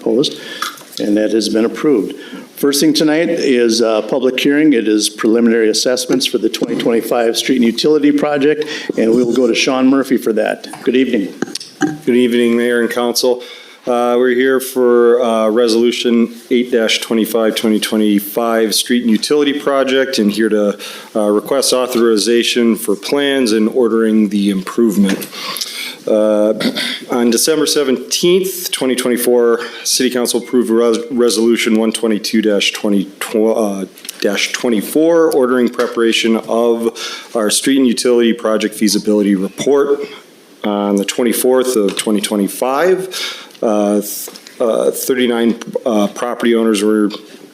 Opposed? And that has been approved. First thing tonight is a public hearing. It is preliminary assessments for the 2025 street and utility project, and we will go to Sean Murphy for that. Good evening. Good evening, Mayor and Council. We're here for Resolution 8-25 2025 Street and Utility Project, and here to request authorization for plans and ordering the improvement. On December 17th, 2024, City Council approved Resolution 122-24, ordering preparation of our street and utility project feasibility report. On the 24th of 2025, 39 property owners were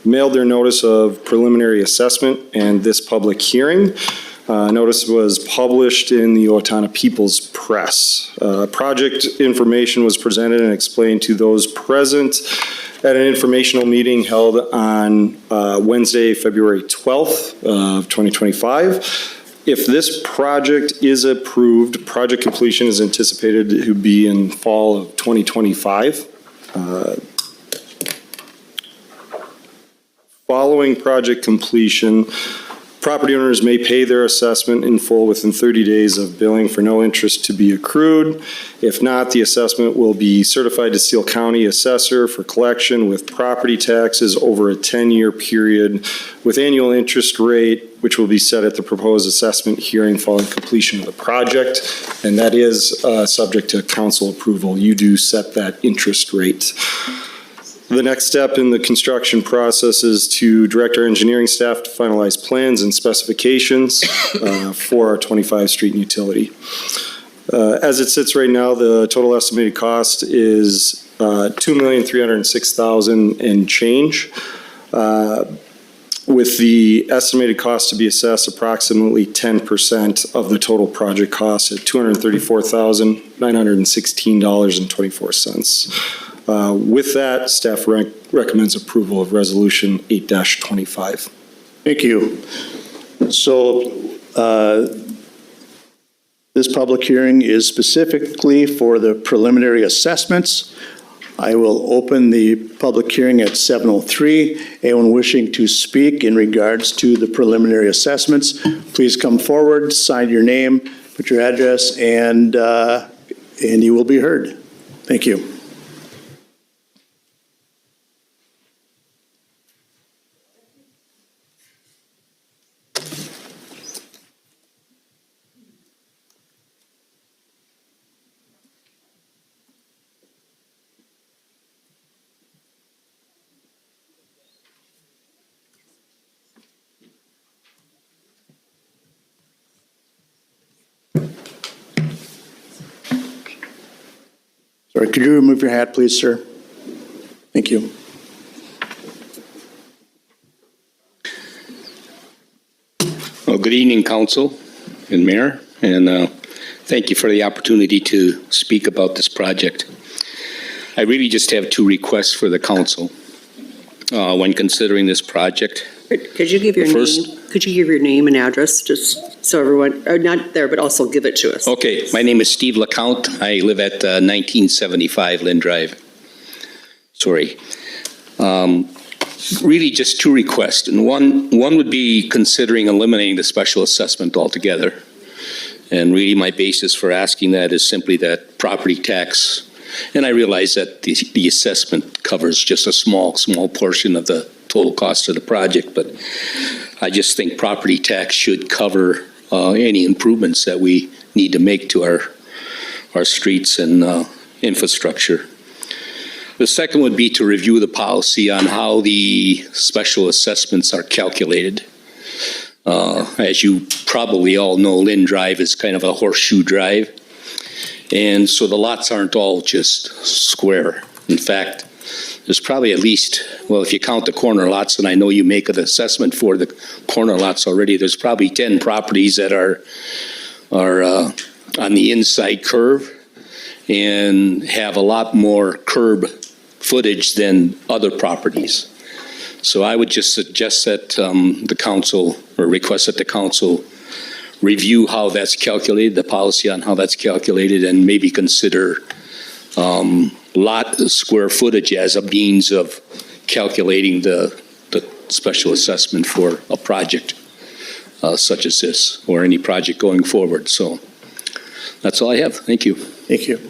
mailed their notice of preliminary assessment and this public hearing. Notice was published in the Owatonna People's Press. Project information was presented and explained to those present at an informational meeting held on Wednesday, February 12th of 2025. If this project is approved, project completion is anticipated to be in fall of 2025. Following project completion, property owners may pay their assessment in full within 30 days of billing for no interest to be accrued. If not, the assessment will be certified to Steele County Assessor for collection with property taxes over a 10-year period with annual interest rate, which will be set at the proposed assessment hearing following completion of the project. And that is subject to council approval. You do set that interest rate. The next step in the construction process is to direct our engineering staff to finalize plans and specifications for our 25 street and utility. As it sits right now, the total estimated cost is $2,306,000 and change. With the estimated cost to be assessed approximately 10% of the total project cost at $234,916.24. With that, staff recommends approval of Resolution 8-25. Thank you. So this public hearing is specifically for the preliminary assessments. I will open the public hearing at 7:03. Anyone wishing to speak in regards to the preliminary assessments, please come forward, sign your name, put your address, and you will be heard. Thank you. Sorry, could you remove your hat, please, sir? Thank you. Well, good evening, Council and Mayor, and thank you for the opportunity to speak about this project. I really just have two requests for the Council when considering this project. Could you give your name? Could you give your name and address, just so everyone, not there, but also give it to us? Okay, my name is Steve LeCount. I live at 1975 Lynn Drive. Sorry. Really just two requests. And one would be considering eliminating the special assessment altogether. And really my basis for asking that is simply that property tax, and I realize that the assessment covers just a small portion of the total cost of the project, but I just think property tax should cover any improvements that we need to make to our streets and infrastructure. The second would be to review the policy on how the special assessments are calculated. As you probably all know, Lynn Drive is kind of a horseshoe drive, and so the lots aren't all just square. In fact, there's probably at least, well, if you count the corner lots, and I know you make an assessment for the corner lots already, there's probably 10 properties that are on the inside curve and have a lot more curb footage than other properties. So I would just suggest that the council, or request that the council review how that's calculated, the policy on how that's calculated, and maybe consider lot square footage as a means of calculating the special assessment for a project such as this, or any project going forward. So that's all I have. Thank you. Thank you.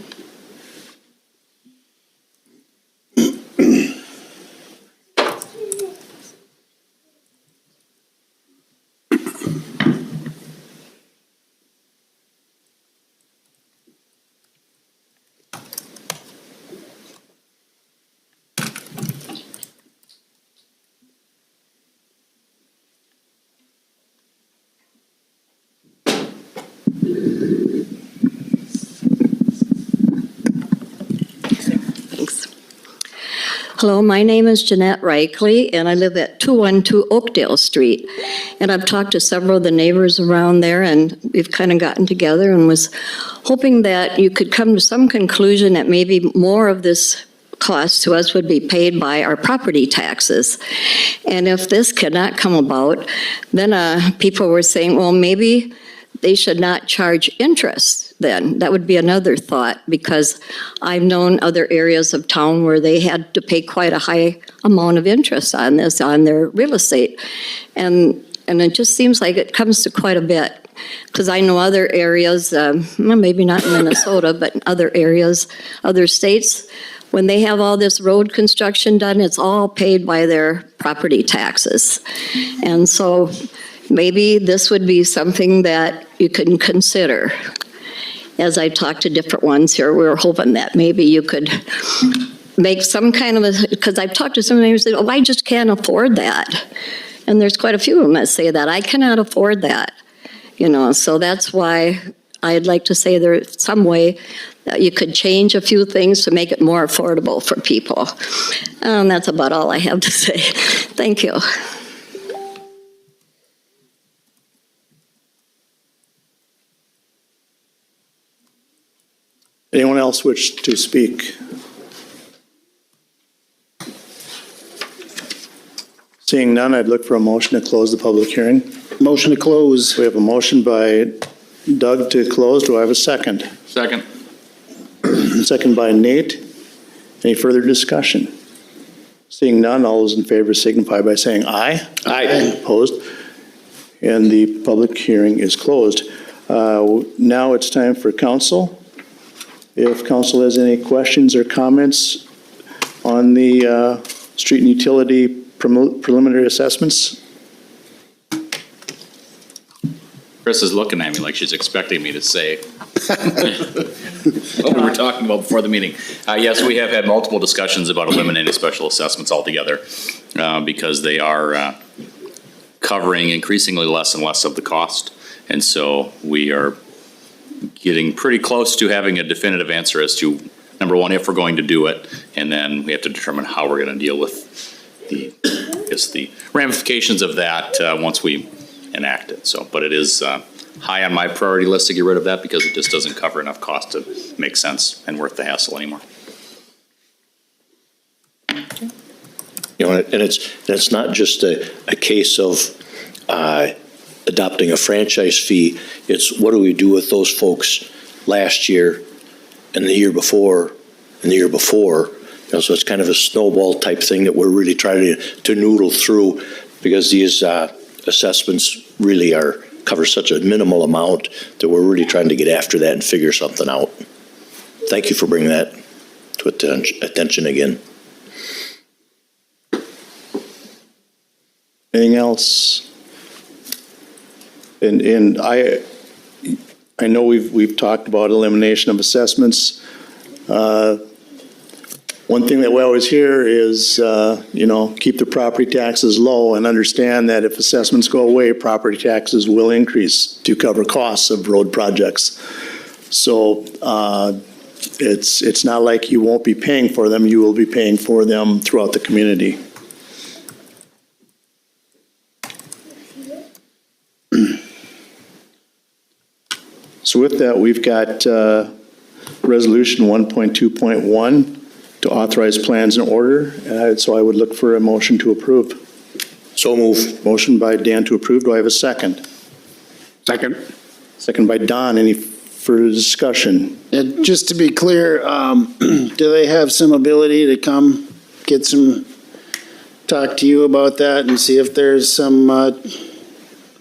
Thanks. Hello, my name is Jeanette Reichley, and I live at 212 Oakdale Street. And I've talked to several of the neighbors around there, and we've kind of gotten together and was hoping that you could come to some conclusion that maybe more of this cost to us would be paid by our property taxes. And if this cannot come about, then people were saying, well, maybe they should not charge interest then. That would be another thought, because I've known other areas of town where they had to pay quite a high amount of interest on this, on their real estate. And it just seems like it comes to quite a bit, because I know other areas, well, maybe not in Minnesota, but in other areas, other states, when they have all this road construction done, it's all paid by their property taxes. And so maybe this would be something that you can consider. As I talked to different ones here, we were hoping that maybe you could make some kind of a, because I've talked to some neighbors who say, oh, I just can't afford that. And there's quite a few of them that say that, I cannot afford that. You know, so that's why I'd like to say there's some way that you could change a few things to make it more affordable for people. And that's about all I have to say. Thank you. Anyone else wish to speak? Seeing none, I'd look for a motion to close the public hearing. Motion to close. We have a motion by Doug to close. Do I have a second? Second. Second by Nate. Any further discussion? Seeing none, all those in favor signify by saying aye. Aye. Opposed? And the public hearing is closed. Now it's time for council. If council has any questions or comments on the street and utility preliminary assessments. Chris is looking at me like she's expecting me to say what we were talking about before the meeting. Yes, we have had multiple discussions about eliminating special assessments altogether because they are covering increasingly less and less of the cost. And so we are getting pretty close to having a definitive answer as to, number one, if we're going to do it, and then we have to determine how we're going to deal with the ramifications of that once we enact it. So, but it is high on my priority list to get rid of that because it just doesn't cover enough cost to make sense and worth the hassle anymore. You know, and it's not just a case of adopting a franchise fee. It's what do we do with those folks last year and the year before and the year before. You know, so it's kind of a snowball type thing that we're really trying to noodle through, because these assessments really cover such a minimal amount that we're really trying to get after that and figure something out. Thank you for bringing that to attention again. Anything else? And I know we've talked about elimination of assessments. One thing that we always hear is, keep the property taxes low and understand that if assessments go away, property taxes will increase to cover costs of road projects. So it's not like you won't be paying for them. You will be paying for them throughout the community. So with that, we've got Resolution 1.2.1 to authorize plans and order. So I would look for a motion to approve. So move. Motion by Dan to approve. Do I have a second? Second. Second by Don. Any for discussion? And just to be clear, do they have some ability to come talk to you about that and see if there's some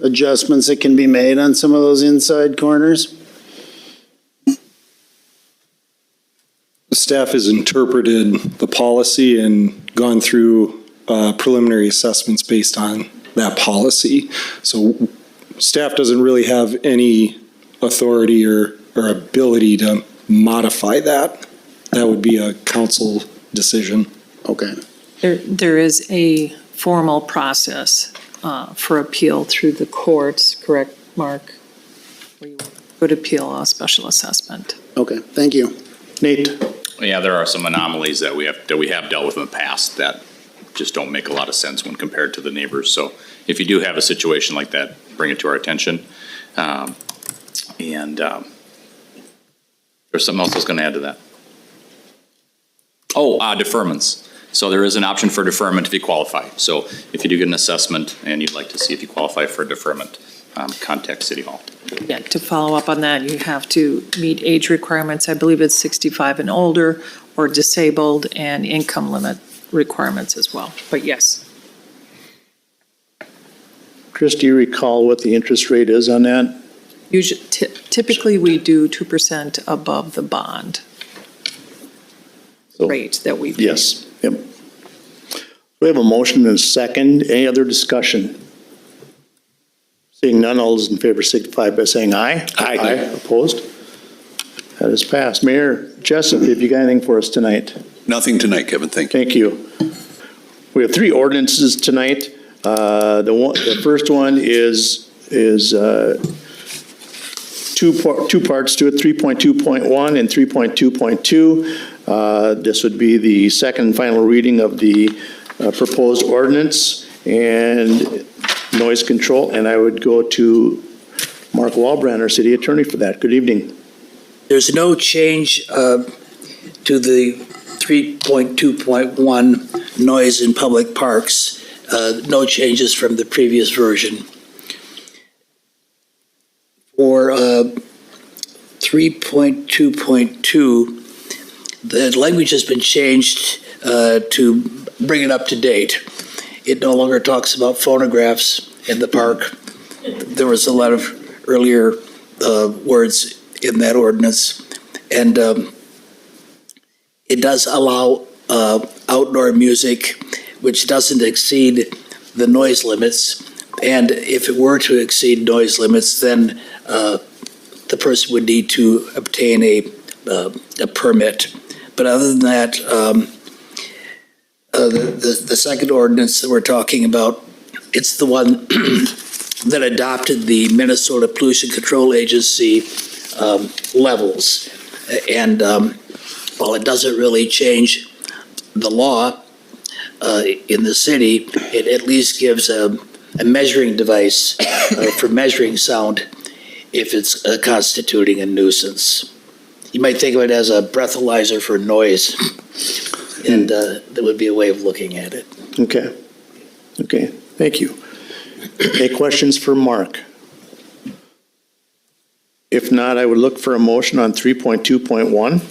adjustments that can be made on some of those inside corners? The staff has interpreted the policy and gone through preliminary assessments based on that policy. So staff doesn't really have any authority or ability to modify that. That would be a council decision. Okay. There is a formal process for appeal through the courts, correct, Mark? Where you would appeal a special assessment. Okay, thank you. Nate? Yeah, there are some anomalies that we have dealt with in the past that just don't make a lot of sense when compared to the neighbors. So if you do have a situation like that, bring it to our attention. There's something else I was going to add to that. Oh, deferments. So there is an option for deferment if you qualify. So if you do get an assessment and you'd like to see if you qualify for a deferment, contact City Hall. Yeah, to follow up on that, you have to meet age requirements. I believe it's 65 and older, or disabled, and income limit requirements as well. But yes. Chris, do you recall what the interest rate is on that? Usually, typically, we do 2% above the bond So- rate that we pay. Yes, yep. We have a motion and a second. Any other discussion? Seeing none, all those in favor signify by saying aye. Aye. Opposed? That is passed. Mayor Jessup, have you got anything for us tonight? Nothing tonight, Kevin, thank you. Thank you. We have three ordinances tonight. The first one is two parts to it, 3.2.1 and 3.2.2. This would be the second and final reading of the proposed ordinance and noise control, and I would go to Mark Walbrand, our city attorney, for that. Good evening. There's no change to the 3.2.1 noise in public parks. No changes from the previous version. For 3.2.2, the language has been changed to bring it up to date. It no longer talks about phonographs in the park. There was a lot of earlier words in that ordinance. And it does allow outdoor music, which doesn't exceed the noise limits. And if it were to exceed noise limits, then the person would need to obtain a permit. But other than that, the second ordinance that we're talking about, it's the one that adopted the Minnesota Pollution Control Agency levels. And while it doesn't really change the law in the city, it at least gives a measuring device for measuring sound if it's constituting a nuisance. You might think of it as a breathalyzer for noise, and that would be a way of looking at it. Okay. Okay, thank you. Any questions for Mark? If not, I would look for a motion on 3.2.1.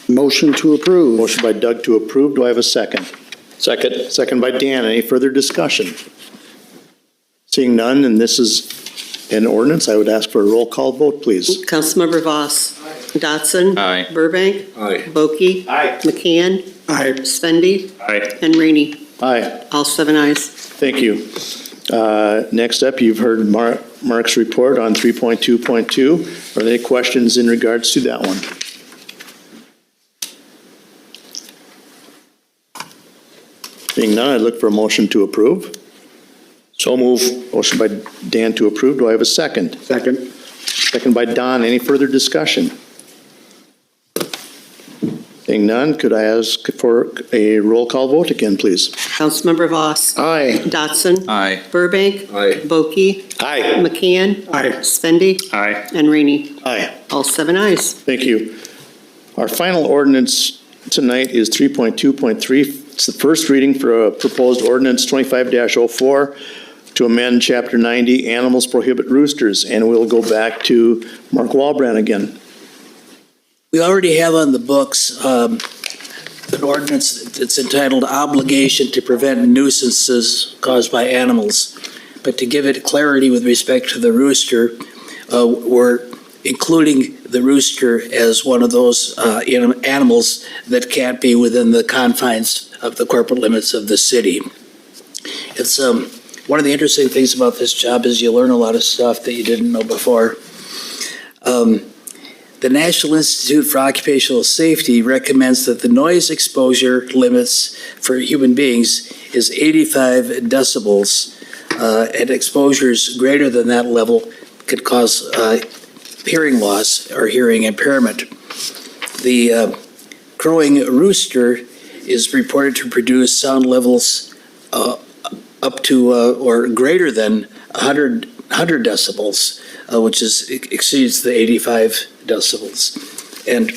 Motion to approve. Motion by Doug to approve. Do I have a second? Second. Second by Dan. Any further discussion? Seeing none, and this is an ordinance, I would ask for a roll call vote, please. Councilmember Voss. Dotson. Aye. Burbank. Aye. Bulkey. Aye. McCann. Aye. Spendy. Aye. And Rainey. Aye. All 7 ayes. Thank you. Next up, you've heard Mark's report on 3.2.2. Are there any questions in regards to that one? Being none, I'd look for a motion to approve. So move. Motion by Dan to approve. Do I have a second? Second. Second by Don. Any further discussion? Seeing none, could I ask for a roll call vote again, please? Councilmember Voss. Aye. Dotson. Aye. Burbank. Aye. Bulkey. Aye. McCann. Aye. Spendy. Aye. And Rainey. Aye. All 7 ayes. Thank you. Our final ordinance tonight is 3.2.3. It's the first reading for a proposed ordinance 25-04 to amend Chapter 90, Animals Prohibit Roosters, and we'll go back to Mark Walbrand again. We already have on the books an ordinance that's entitled Obligation to Prevent Nuisances Caused by Animals. But to give it clarity with respect to the rooster, we're including the rooster as one of those animals that can't be within the confines of the corporate limits of the city. It's one of the interesting things about this job is you learn a lot of stuff that you didn't know before. The National Institute for Occupational Safety recommends that the noise exposure limits for human beings is 85 decibels, and exposures greater than that level could cause hearing loss or hearing impairment. The crowing rooster is reported to produce sound levels up to or greater than 100 decibels, which exceeds the 85 decibels. And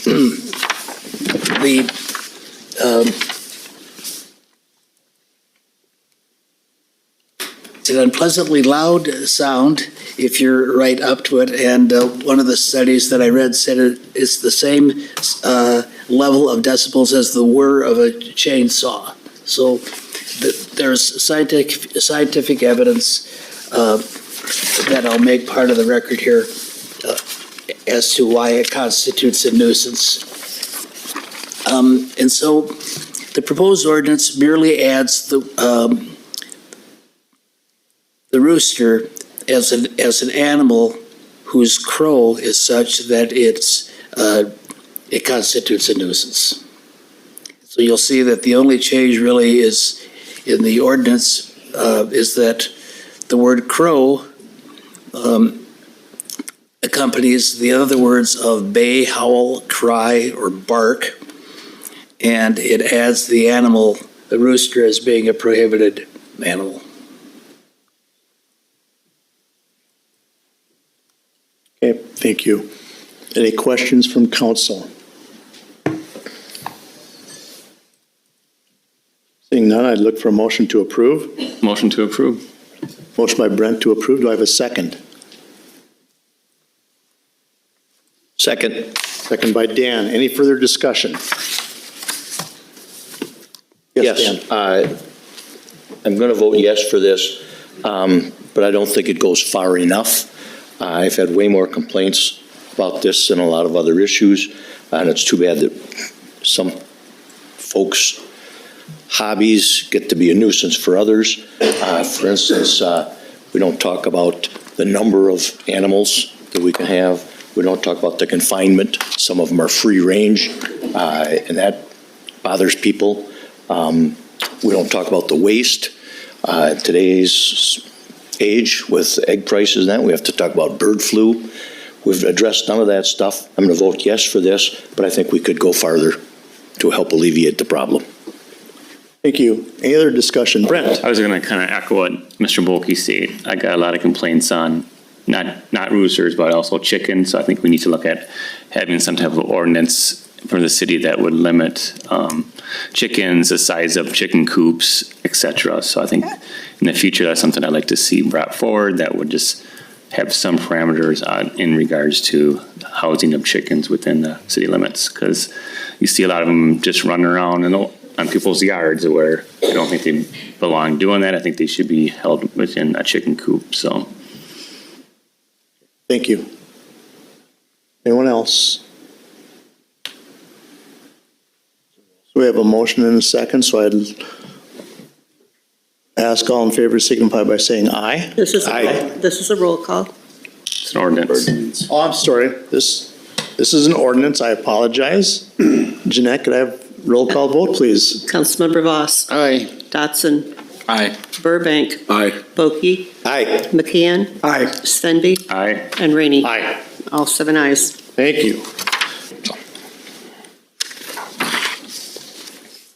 it's an unpleasantly loud sound if you're right up to it. And one of the studies that I read said it's the same level of decibels as the whir of a chainsaw. So there's scientific evidence that I'll make part of the record here as to why it constitutes a nuisance. And so the proposed ordinance merely adds the rooster as an animal whose crow is such that it constitutes a nuisance. So you'll see that the only change really is in the ordinance is that the word crow accompanies the other words of bay, howl, cry, or bark, and it adds the animal, the rooster, as being a prohibited animal. Okay, thank you. Any questions from council? Seeing none, I'd look for a motion to approve. Motion to approve. Motion by Brent to approve. Do I have a second? Second. Second by Dan. Any further discussion? Yes, Dan. I'm going to vote yes for this, but I don't think it goes far enough. I've had way more complaints about this than a lot of other issues, and it's too bad that some folks' hobbies get to be a nuisance for others. For instance, we don't talk about the number of animals that we can have. We don't talk about the confinement. Some of them are free range, and that bothers people. We don't talk about the waste. Today's age with egg prices and that, we have to talk about bird flu. We've addressed none of that stuff. I'm going to vote yes for this, but I think we could go farther to help alleviate the problem. Thank you. Any other discussion? Brent? I was going to kind of echo what Mr. Bulkey said. I got a lot of complaints on not roosters, but also chickens. So I think we need to look at having some type of ordinance for the city that would limit chickens, the size of chicken coops, et cetera. So I think in the future, that's something I'd like to see brought forward that would just have some parameters in regards to housing of chickens within the city limits. Because you see a lot of them just running around on people's yards where I don't think they belong doing that. I think they should be held within a chicken coop, so. Thank you. Anyone else? So we have a motion and a second, so I'd ask all in favor signify by saying aye. This is a roll call. It's an ordinance. Oh, I'm sorry. This is an ordinance. I apologize. Jeanette, could I have roll call vote, please? Councilmember Voss. Aye. Dotson. Aye. Burbank. Aye. Bulkey. Aye. McKeon. Aye. Svenby. Aye. And Rainey. Aye. All 7 ayes. Thank you.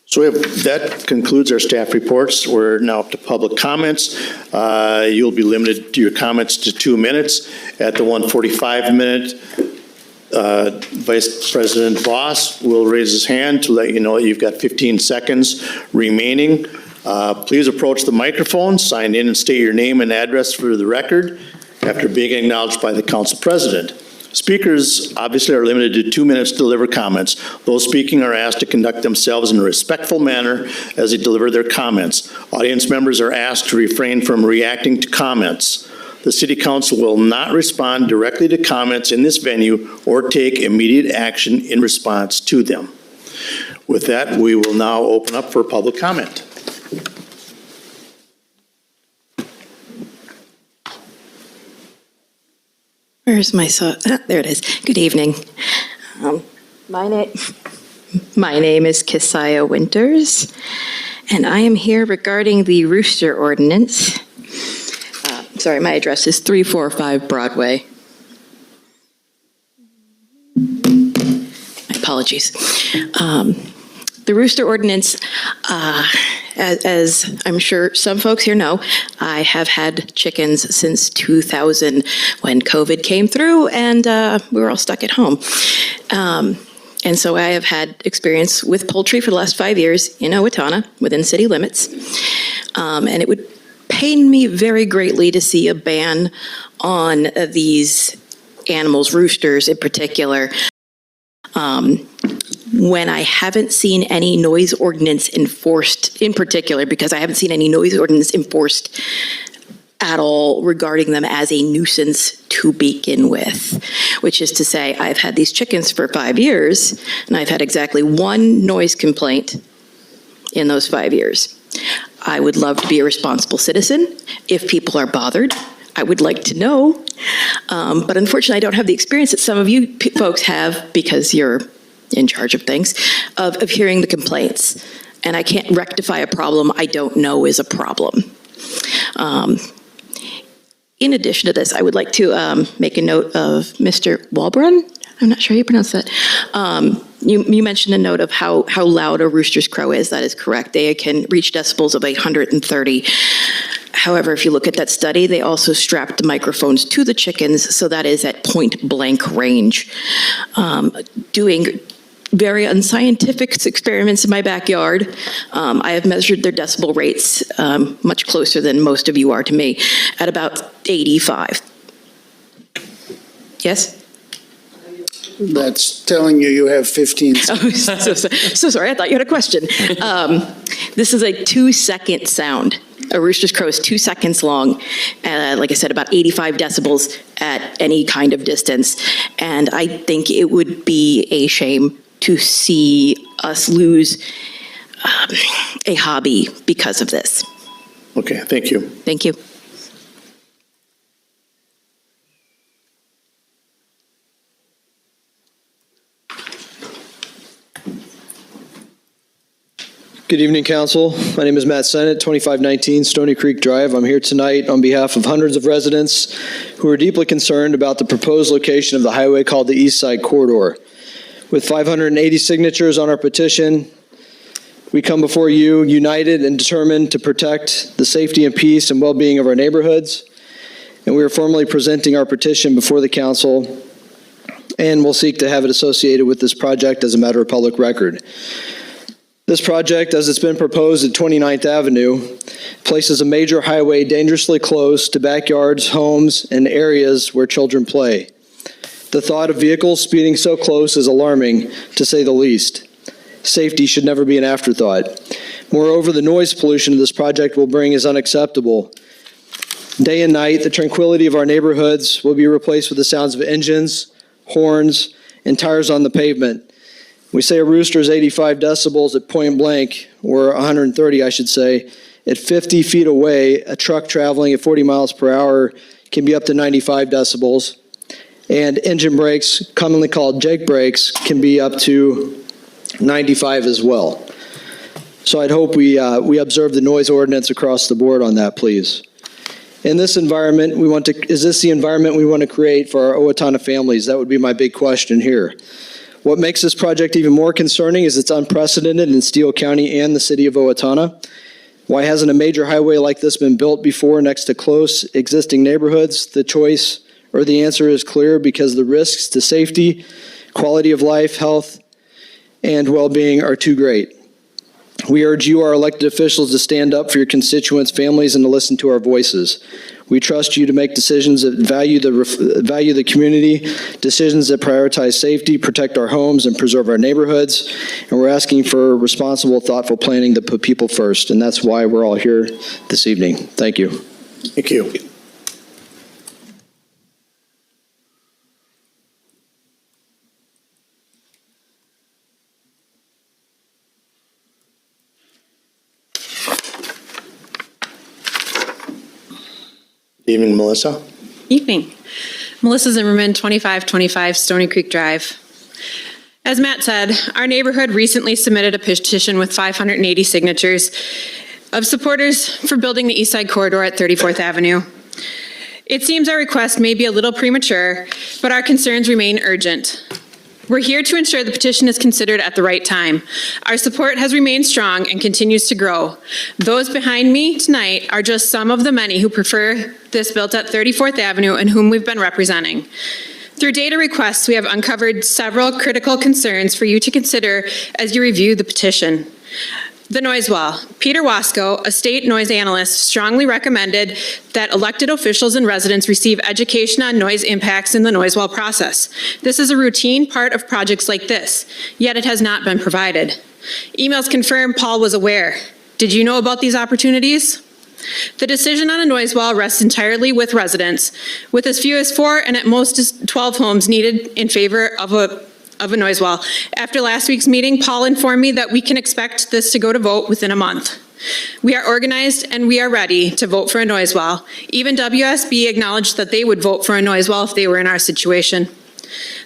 So that concludes our staff reports. We're now up to public comments. You'll be limited to your comments to 2 minutes. At the 1:45 minute, Vice President Voss will raise his hand to let you know that you've got 15 seconds remaining Please approach the microphone, sign in and state your name and address for the record after being acknowledged by the council president. Speakers obviously are limited to 2 minutes to deliver comments. Those speaking are asked to conduct themselves in a respectful manner as they deliver their comments. Audience members are asked to refrain from reacting to comments. The City Council will not respond directly to comments in this venue or take immediate action in response to them. With that, we will now open up for public comment. Where's my there it is. Good evening. My name is Kesia Winters, and I am here regarding the Rooster Ordinance. Sorry, my address is 345 Broadway. My apologies. The Rooster Ordinance, as I'm sure some folks here know, I have had chickens since 2000 when COVID came through and we were all stuck at home. And so I have had experience with poultry for the last 5 years in Owatonna, within city limits. And it would pain me very greatly to see a ban on these animals, roosters in particular, when I haven't seen any noise ordinance enforced in particular, because I haven't seen any noise ordinance enforced at all regarding them as a nuisance to begin with, which is to say I've had these chickens for 5 years and I've had exactly one noise complaint in those 5 years. I would love to be a responsible citizen. If people are bothered, I would like to know. But unfortunately, I don't have the experience that some of you folks have because you're in charge of things, of hearing the complaints. And I can't rectify a problem I don't know is a problem. In addition to this, I would like to make a note of Mr. Walbrun. I'm not sure how you pronounce that. You mentioned a note of how loud a rooster's crow is. That is correct. They can reach decibels of 130. However, if you look at that study, they also strapped the microphones to the chickens, so that is at point blank range. Doing very unscientific experiments in my backyard, I have measured their decibel rates much closer than most of you are to me, at about 85. Yes? That's telling you have 15 seconds. Oh, so sorry, I thought you had a question. This is a 2-second sound. A rooster's crow is 2 seconds long, like I said, about 85 decibels at any kind of distance. And I think it would be a shame to see us lose a hobby because of this. Okay, thank you. Thank you. Good evening, Council. My name is Matt Sennett, 2519 Stony Creek Drive. I'm here tonight on behalf of hundreds of residents who are deeply concerned about the proposed location of the highway called the East Side Corridor. With 580 signatures on our petition, we come before you united and determined to protect the safety and peace and well-being of our neighborhoods. And we are formally presenting our petition before the Council, and we'll seek to have it associated with this project as a matter of public record. This project, as it's been proposed at 29th Avenue, places a major highway dangerously close to backyards, homes, and areas where children play. The thought of vehicles speeding so close is alarming, to say the least. Safety should never be an afterthought. Moreover, the noise pollution this project will bring is unacceptable. Day and night, the tranquility of our neighborhoods will be replaced with the sounds of engines, horns, and tires on the pavement. We say a rooster is 85 decibels at point blank, or 130, I should say. At 50 feet away, a truck traveling at 40 miles per hour can be up to 95 decibels. And engine brakes, commonly called jake brakes, can be up to 95 as well. So I'd hope we observe the noise ordinance across the board on that, please. In this environment, is this the environment we want to create for our Owatonna families? That would be my big question here. What makes this project even more concerning is it's unprecedented in Steele County and the city of Owatonna. Why hasn't a major highway like this been built before next to close existing neighborhoods? The answer is clear: because the risks to safety, quality of life, health, and well-being are too great. We urge you, our elected officials, to stand up for your constituents' families and to listen to our voices. We trust you to make decisions that value the community, decisions that prioritize safety, protect our homes, and preserve our neighborhoods. And we're asking for responsible, thoughtful planning that put people first. And that's why we're all here this evening. Thank you. Thank you. Evening, Melissa. Evening. Melissa Zimmerman, 2525 Stony Creek Drive. As Matt said, our neighborhood recently submitted a petition with 580 signatures of supporters for building the East Side Corridor at 34th Avenue. It seems our request may be a little premature, but our concerns remain urgent. We're here to ensure the petition is considered at the right time. Our support has remained strong and continues to grow. Those behind me tonight are just some of the many who prefer this built at 34th Avenue and whom we've been representing. Through data requests, we have uncovered several critical concerns for you to consider as you review the petition. The noise wall. Peter Wasco, a state noise analyst, strongly recommended that elected officials and residents receive education on noise impacts in the noise wall process. This is a routine part of projects like this, yet it has not been provided. Emails confirm Paul was aware. Did you know about these opportunities? The decision on a noise wall rests entirely with residents, with as few as 4 and at most 12 homes needed in favor of a noise wall. After last week's meeting, Paul informed me that we can expect this to go to vote within a month. We are organized and we are ready to vote for a noise wall. Even WSB acknowledged that they would vote for a noise wall if they were in our situation.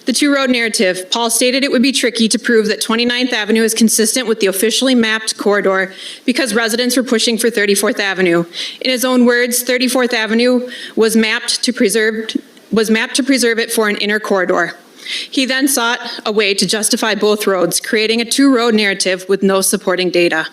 The two-road narrative. Paul stated it would be tricky to prove that 29th Avenue is consistent with the officially mapped corridor because residents were pushing for 34th Avenue. In his own words, 34th Avenue was mapped to preserve it for an inner corridor. He then sought a way to justify both roads, creating a two-road narrative with no supporting data.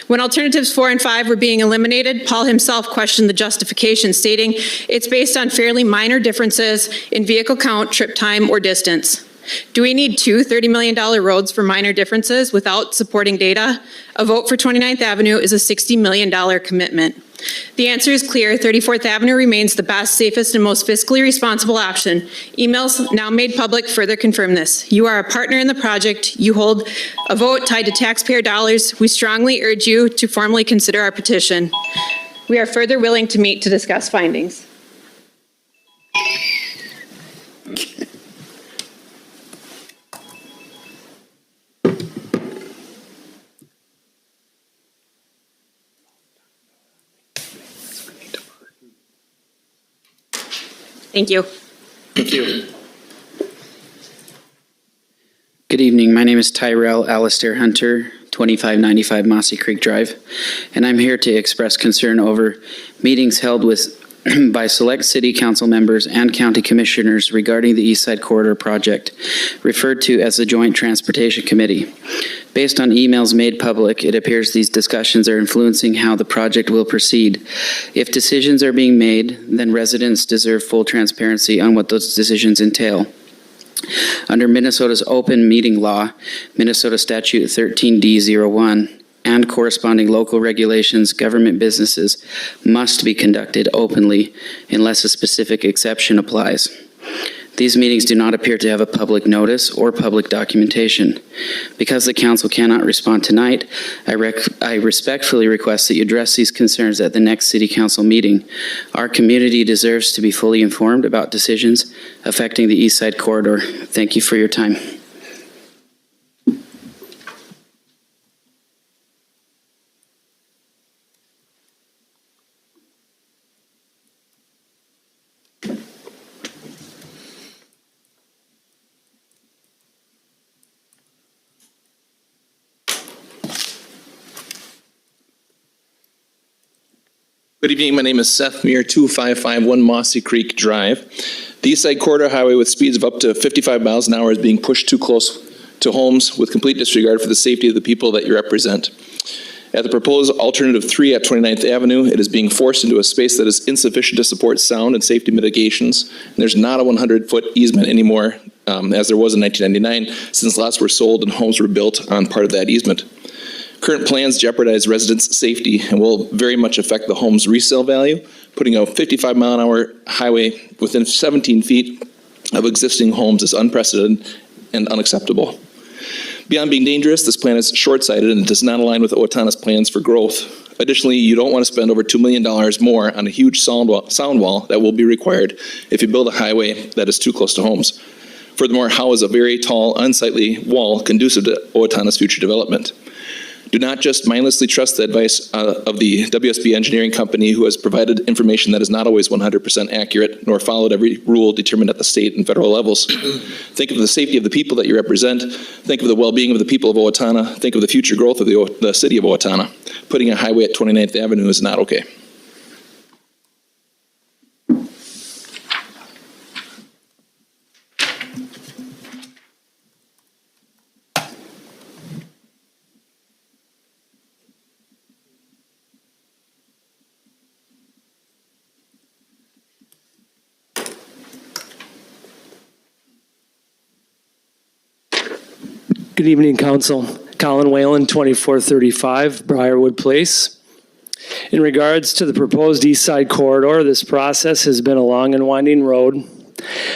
When alternatives 4 and 5 were being eliminated, Paul himself questioned the justification, stating it's based on fairly minor differences in vehicle count, trip time, or distance. Do we need two $30 million roads for minor differences without supporting data? A vote for 29th Avenue is a $60 million commitment. The answer is clear. 34th Avenue remains the best, safest, and most fiscally responsible option. Emails now made public further confirm this. You are a partner in the project. You hold a vote tied to taxpayer dollars. We strongly urge you to formally consider our petition. We are further willing to meet to discuss findings. Thank you. Thank you. Good evening. My name is Tyrell Alistair Hunter, 2595 Mossy Creek Drive, and I'm here to express concern over meetings held by select city council members and county commissioners regarding the East Side Corridor project, referred to as the Joint Transportation Committee. Based on emails made public, it appears these discussions are influencing how the project will proceed. If decisions are being made, then residents deserve full transparency on what those decisions entail. Under Minnesota's open meeting law, Minnesota Statute 13D01, and corresponding local regulations, government businesses must be conducted openly unless a specific exception applies. These meetings do not appear to have a public notice or public documentation. Because the council cannot respond tonight, I respectfully request that you address these concerns at the next city council meeting. Our community deserves to be fully informed about decisions affecting the East Side Corridor. Thank you for your time. Good evening, my name is Seth Muir, 2551 Mossy Creek Drive. The East Side Corridor Highway with speeds of up to 55 miles an hour is being pushed too close to homes with complete disregard for the safety of the people that you represent. At the proposed alternative 3 at 29th Avenue, it is being forced into a space that is insufficient to support sound and safety mitigations. And there's not a 100-foot easement anymore, as there was in 1999, since lots were sold and homes were built on part of that easement. Current plans jeopardize residents' safety and will very much affect the home's resale value, putting a 55-mile-an-hour highway within 17 feet of existing homes is unprecedented and unacceptable. Beyond being dangerous, this plan is short-sighted and does not align with Owatonna's plans for growth. Additionally, you don't want to spend over $2 million more on a huge sound wall that will be required if you build a highway that is too close to homes. Furthermore, how is a very tall, unsightly wall conducive to Owatonna's future development? Do not just mindlessly trust the advice of the WSB engineering company, who has provided information that is not always 100% accurate, nor followed every rule determined at the state and federal levels. Think of the safety of the people that you represent. Think of the well-being of the people of Owatonna. Think of the future growth of the city of Owatonna. Putting a highway at 29th Avenue is not okay. Good evening, Council. Colin Whalen, 2435 Briarwood Place. In regards to the proposed East Side Corridor, this process has been a long and winding road.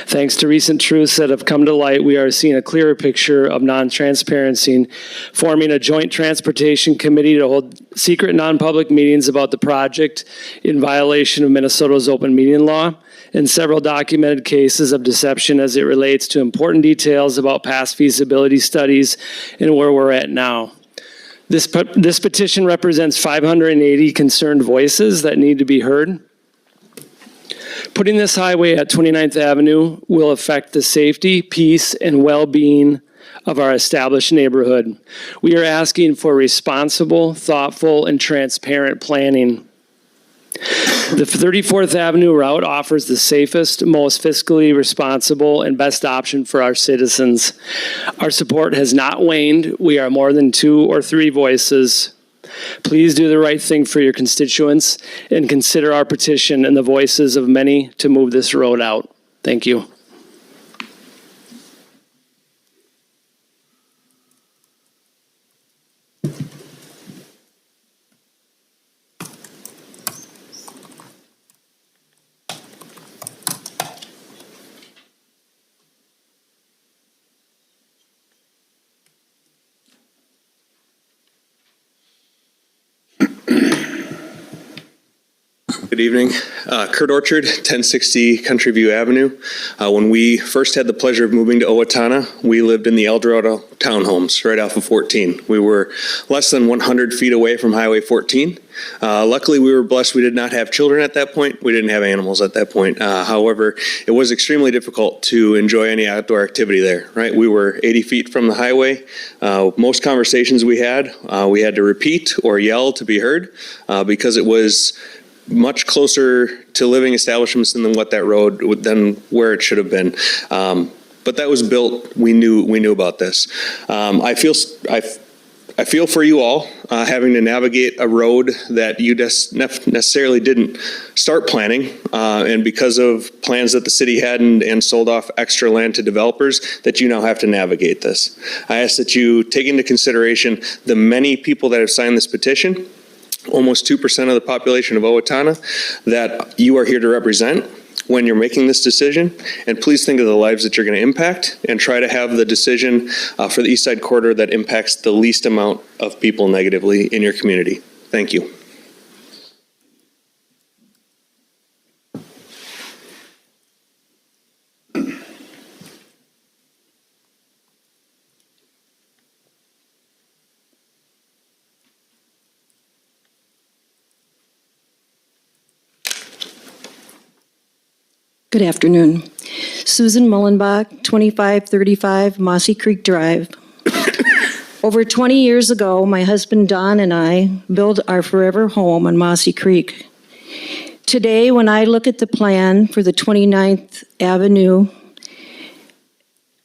Thanks to recent truths that have come to light, we are seeing a clearer picture of non-transparency, forming a joint transportation committee to hold secret non-public meetings about the project in violation of Minnesota's open meeting law, and several documented cases of deception as it relates to important details about past feasibility studies and where we're at now. This petition represents 580 concerned voices that need to be heard. Putting this highway at 29th Avenue will affect the safety, peace, and well-being of our established neighborhood. We are asking for responsible, thoughtful, and transparent planning. The 34th Avenue route offers the safest, most fiscally responsible, and best option for our citizens. Our support has not waned. We are more than 2 or 3 voices. Please do the right thing for your constituents and consider our petition and the voices of many to move this road out. Thank you. Good evening. Kurt Orchard, 1060 Country View Avenue. When we first had the pleasure of moving to Owatonna, we lived in the El Dorado townhomes right off of 14. We were less than 100 feet away from Highway 14. Luckily, we were blessed we did not have children at that point. We didn't have animals at that point. However, it was extremely difficult to enjoy any outdoor activity there, right? We were 80 feet from the highway. Most conversations we had to repeat or yell to be heard because it was much closer to living establishments than what that road, than where it should have been. But that was built, we knew about this. I feel for you all having to navigate a road that you necessarily didn't start planning, and because of plans that the city had and sold off extra land to developers, that you now have to navigate this. I ask that you take into consideration the many people that have signed this petition, almost 2% of the population of Owatonna, that you are here to represent when you're making this decision. And please think of the lives that you're going to impact and try to have the decision for the East Side Corridor that impacts the least amount of people negatively in your community. Thank you. Good afternoon. Susan Mullenbach, 2535 Mossy Creek Drive. Over 20 years ago, my husband Don and I built our forever home on Mossy Creek. Today, when I look at the plan for the 29th Avenue,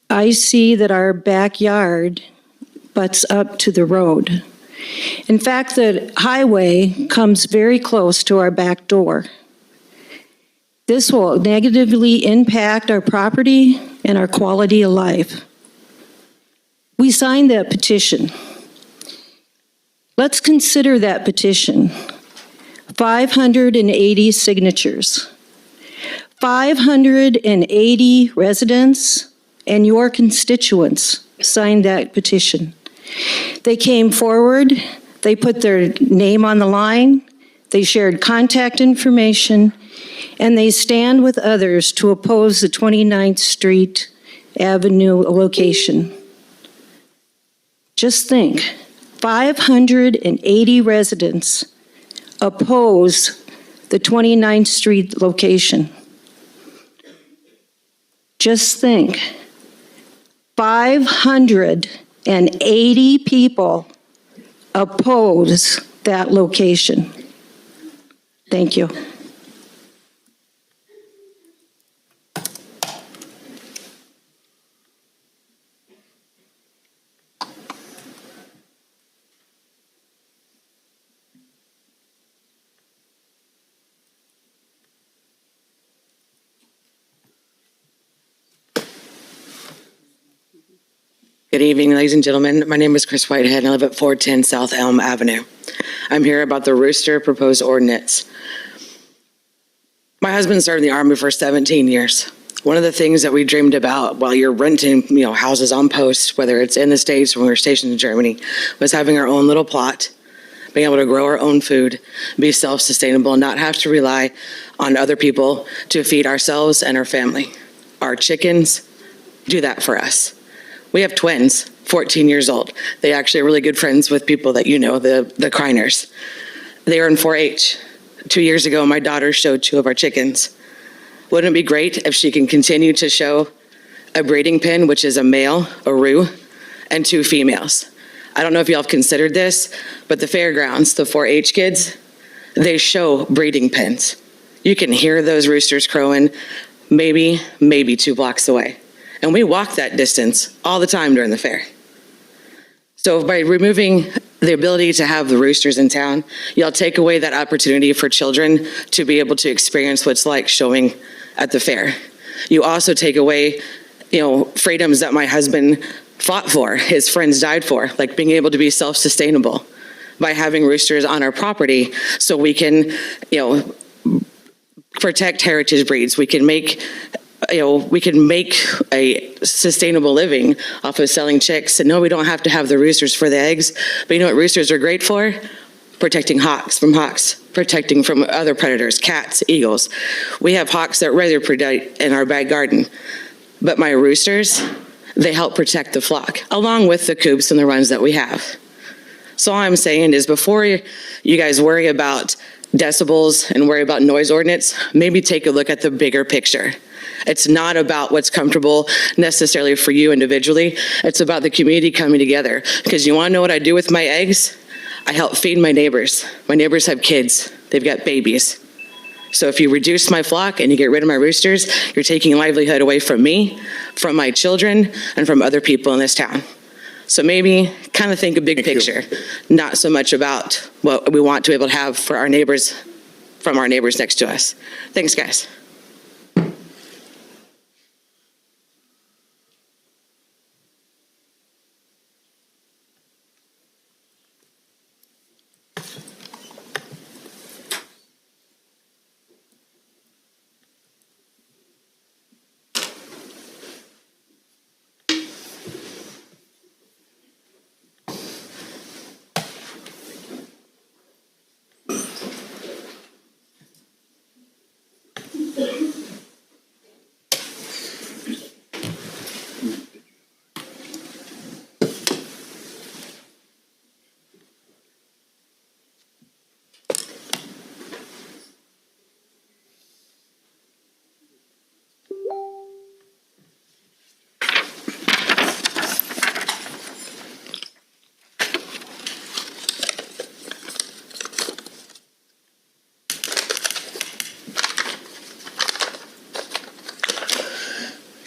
I see that our backyard butts up to the road. In fact, the highway comes very close to our back door. This will negatively impact our property and our quality of life. We signed that petition. Let's consider that petition. 580 signatures. 580 residents and your constituents signed that petition. They came forward, they put their name on the line, they shared contact information, and they stand with others to oppose the 29th Street Avenue location. Just think, 580 residents oppose the 29th Street location. Just think, 580 people oppose that location. Thank you. Good evening, ladies and gentlemen. My name is Chris Whitehead, and I live at 410 South Elm Avenue. I'm here about the Rooster proposed ordinance. My husband served in the Army for 17 years. One of the things that we dreamed about while you're renting, houses on post, whether it's in the States or when we were stationed in Germany, was having our own little plot, being able to grow our own food, be self-sustainable, and not have to rely on other people to feed ourselves and our family. Our chickens do that for us. We have twins, 14 years old. They actually are really good friends with people that you know, the Kreiners. They are in 4-H. 2 years ago, my daughter showed 2 of our chickens. Wouldn't it be great if she can continue to show a breeding pen, which is a male, a roux, and 2 females? I don't know if y'all have considered this, but the fairgrounds, the 4-H kids, they show breeding pens. You can hear those roosters crowing maybe 2 blocks away. And we walk that distance all the time during the fair. So by removing the ability to have the roosters in town, y'all take away that opportunity for children to be able to experience what it's like showing at the fair. You also take away, freedoms that my husband fought for, his friends died for, like being able to be self-sustainable by having roosters on our property so we can, protect heritage breeds. We can make a sustainable living off of selling chicks. And no, we don't have to have the roosters for the eggs. But you know what roosters are great for? Protecting hawks, protecting from other predators, cats, eagles. We have hawks that rather predate in our back garden. But my roosters, they help protect the flock, along with the coops and the runs that we have. So all I'm saying is before you guys worry about decibels and worry about noise ordinance, maybe take a look at the bigger picture. It's not about what's comfortable necessarily for you individually. It's about the community coming together. Because you want to know what I do with my eggs? I help feed my neighbors. My neighbors have kids. They've got babies. So if you reduce my flock and you get rid of my roosters, you're taking livelihood away from me, from my children, and from other people in this town. So maybe kind of think a big picture, not so much about what we want to be able to have for our neighbors, from our neighbors next to us. Thanks, guys.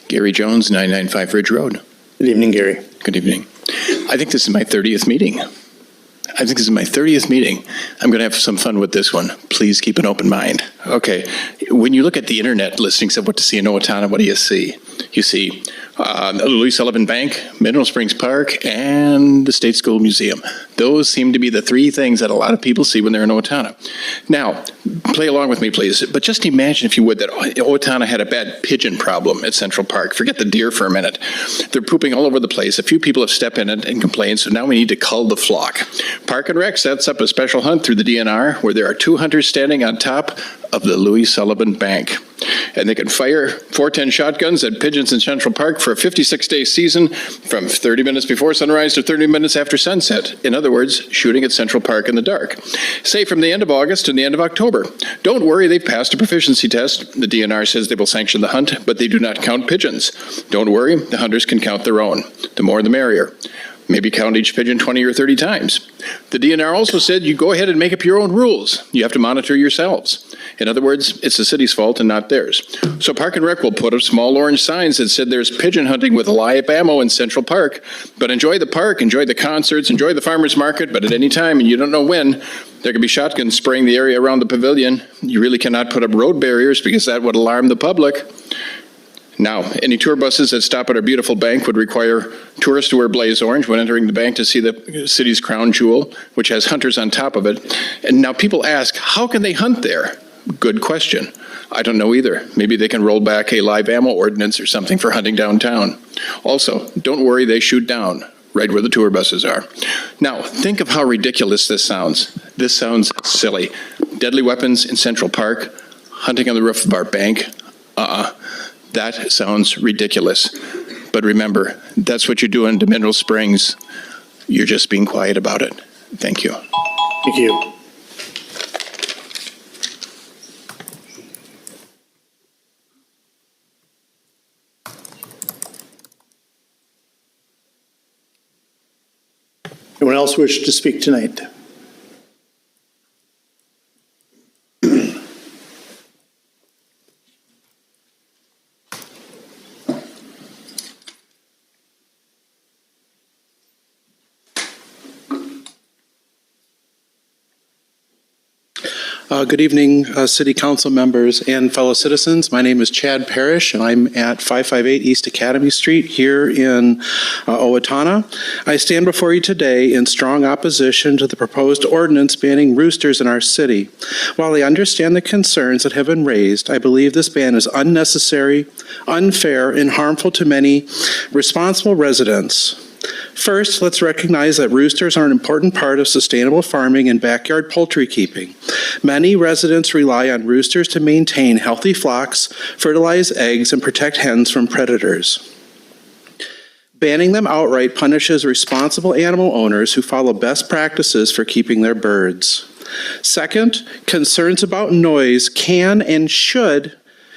Gary Jones, 995 Ridge Road. Good evening, Gary. Good evening. I think this is my 30th meeting. I'm going to have some fun with this one. Please keep an open mind. Okay. When you look at the internet listings of what to see in Owatonna, what do you see? You see Louis Sullivan Bank, Mineral Springs Park, and the State School Museum. Those seem to be the three things that a lot of people see when they're in Owatonna. Now, play along with me, please. But just imagine, if you would, that Owatonna had a bad pigeon problem at Central Park. Forget the deer for a minute. They're pooping all over the place. A few people have stepped in and complained, so now we need to cull the flock. Park and Rec sets up a special hunt through the DNR where there are 2 hunters standing on top of the Louis Sullivan Bank. And they can fire 410 shotguns at pigeons in Central Park for a 56-day season from 30 minutes before sunrise to 30 minutes after sunset. In other words, shooting at Central Park in the dark. Say from the end of August to the end of October. Don't worry, they've passed a proficiency test. The DNR says they will sanction the hunt, but they do not count pigeons. Don't worry, the hunters can count their own. The more the merrier. Maybe count each pigeon 20 or 30 times. The DNR also said you go ahead and make up your own rules. You have to monitor yourselves. In other words, it's the city's fault and not theirs. So Park and Rec will put up small orange signs that said there's pigeon hunting with live ammo in Central Park, but enjoy the park, enjoy the concerts, enjoy the farmer's market, but at any time, and you don't know when, there could be shotguns spraying the area around the pavilion. You really cannot put up road barriers because that would alarm the public. Now, any tour buses that stop at our beautiful bank would require tourists to wear blaze orange when entering the bank to see the city's crown jewel, which has hunters on top of it. And now people ask, how can they hunt there? Good question. I don't know either. Maybe they can roll back a live ammo ordinance or something for hunting downtown. Also, don't worry, they shoot down right where the tour buses are. Now, think of how ridiculous this sounds. This sounds silly. Deadly weapons in Central Park, hunting on the roof of our bank. That sounds ridiculous. But remember, that's what you're doing to Mineral Springs. You're just being quiet about it. Thank you. Thank you. Anyone else wish to speak tonight? Good evening, City Council members and fellow citizens. My name is Chad Parrish, and I'm at 558 East Academy Street here in Owatonna. I stand before you today in strong opposition to the proposed ordinance banning roosters in our city. While I understand the concerns that have been raised, I believe this ban is unnecessary, unfair, and harmful to many responsible residents. First, let's recognize that roosters are an important part of sustainable farming and backyard poultry keeping. Many residents rely on roosters to maintain healthy flocks, fertilize eggs, and protect hens from predators. Banning them outright punishes responsible animal owners who follow best practices for keeping their birds. Second, concerns about noise can and should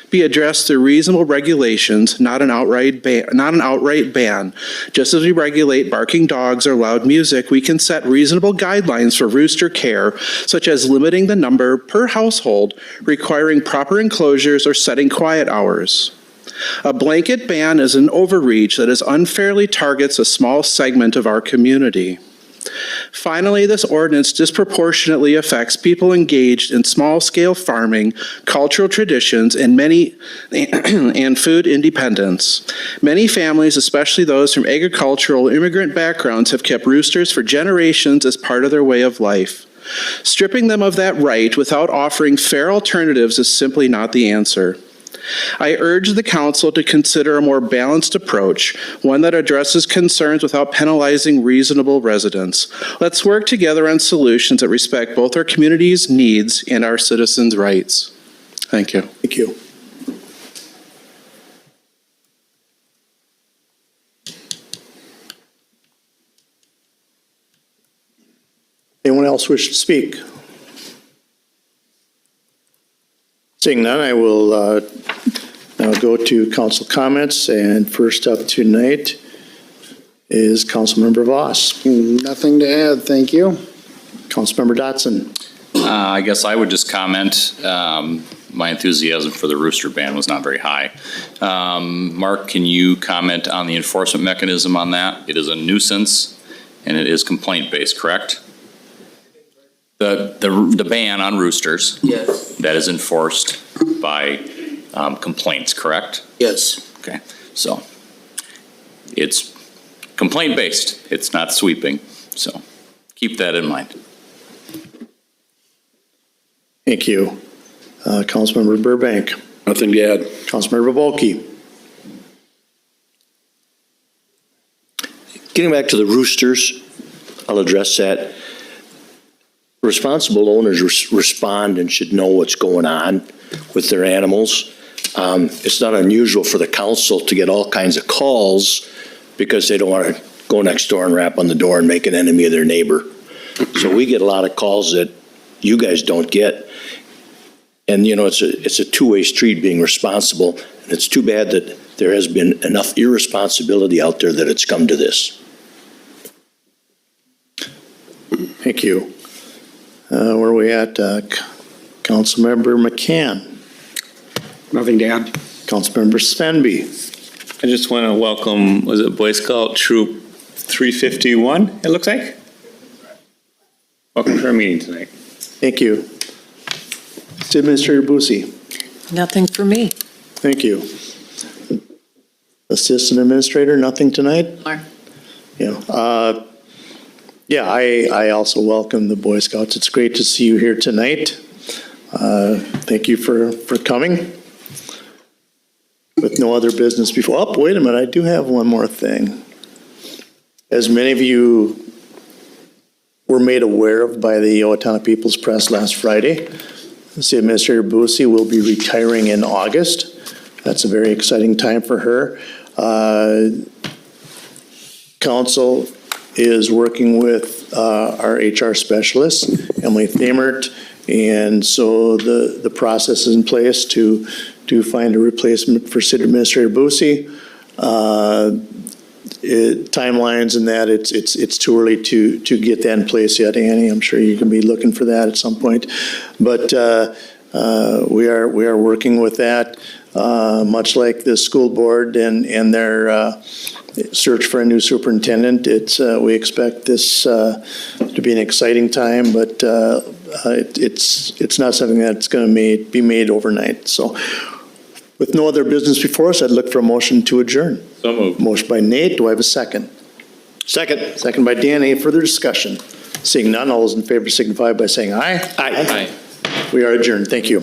be addressed through reasonable regulations, not an outright ban. Just as we regulate barking dogs or loud music, we can set reasonable guidelines for rooster care, such as limiting the number per household, requiring proper enclosures, or setting quiet hours. A blanket ban is an overreach that unfairly targets a small segment of our community. Finally, this ordinance disproportionately affects people engaged in small-scale farming, cultural traditions, and food independence. Many families, especially those from agricultural immigrant backgrounds, have kept roosters for generations as part of their way of life. Stripping them of that right without offering fair alternatives is simply not the answer. I urge the council to consider a more balanced approach, one that addresses concerns without penalizing reasonable residents. Let's work together on solutions that respect both our community's needs and our citizens' rights. Thank you. Thank you. Anyone else wish to speak? Seeing none, I will now go to council comments, and first up tonight is Councilmember Voss. Nothing to add, thank you. Councilmember Dotson. I guess I would just comment, my enthusiasm for the rooster ban was not very high. Mark, can you comment on the enforcement mechanism on that? It is a nuisance and it is complaint-based, correct? The ban on roosters. Yes. That is enforced by complaints, correct? Yes. Okay, so it's complaint-based. It's not sweeping. So keep that in mind. Thank you. Councilmember Burbank. Nothing to add. Councilmember Volke. Getting back to the roosters, I'll address that. Responsible owners respond and should know what's going on with their animals. It's not unusual for the council to get all kinds of calls because they don't want to go next door and rap on the door and make an enemy of their neighbor. So we get a lot of calls that you guys don't get. And, you know, it's a two-way street being responsible. And it's too bad that there has been enough irresponsibility out there that it's come to this. Thank you. Where are we at? Councilmember McCann. Nothing to add. Councilmember Svenby. I just want to welcome, was it Boy Scout Troop 351, it looks like? Welcome to our meeting tonight. Thank you. City Administrator Busey. Nothing for me. Thank you. Assistant Administrator, nothing tonight? Yeah, I also welcome the Boy Scouts. It's great to see you here tonight. Thank you for coming. With no other business before, oh, wait a minute, I do have one more thing. As many of you were made aware of by the Owatonna People's Press last Friday, City Administrator Busey will be retiring in August. That's a very exciting time for her. Council is working with our HR specialist, Emily Thamert, and so the process is in place to find a replacement for City Administrator Busey. Timelines and that, it's too early to get that in place yet, Annie. I'm sure you can be looking for that at some point. But we are working with that, much like the school board and their search for a new superintendent. We expect this to be an exciting time, but it's not something that's going to be made overnight. So with no other business before us, I'd look for a motion to adjourn. So moved. Motion by Nate. Do I have a second? Second. Second by Dan. Any further discussion? Seeing none, all those in favor signify by saying aye. Aye. We are adjourned. Thank you.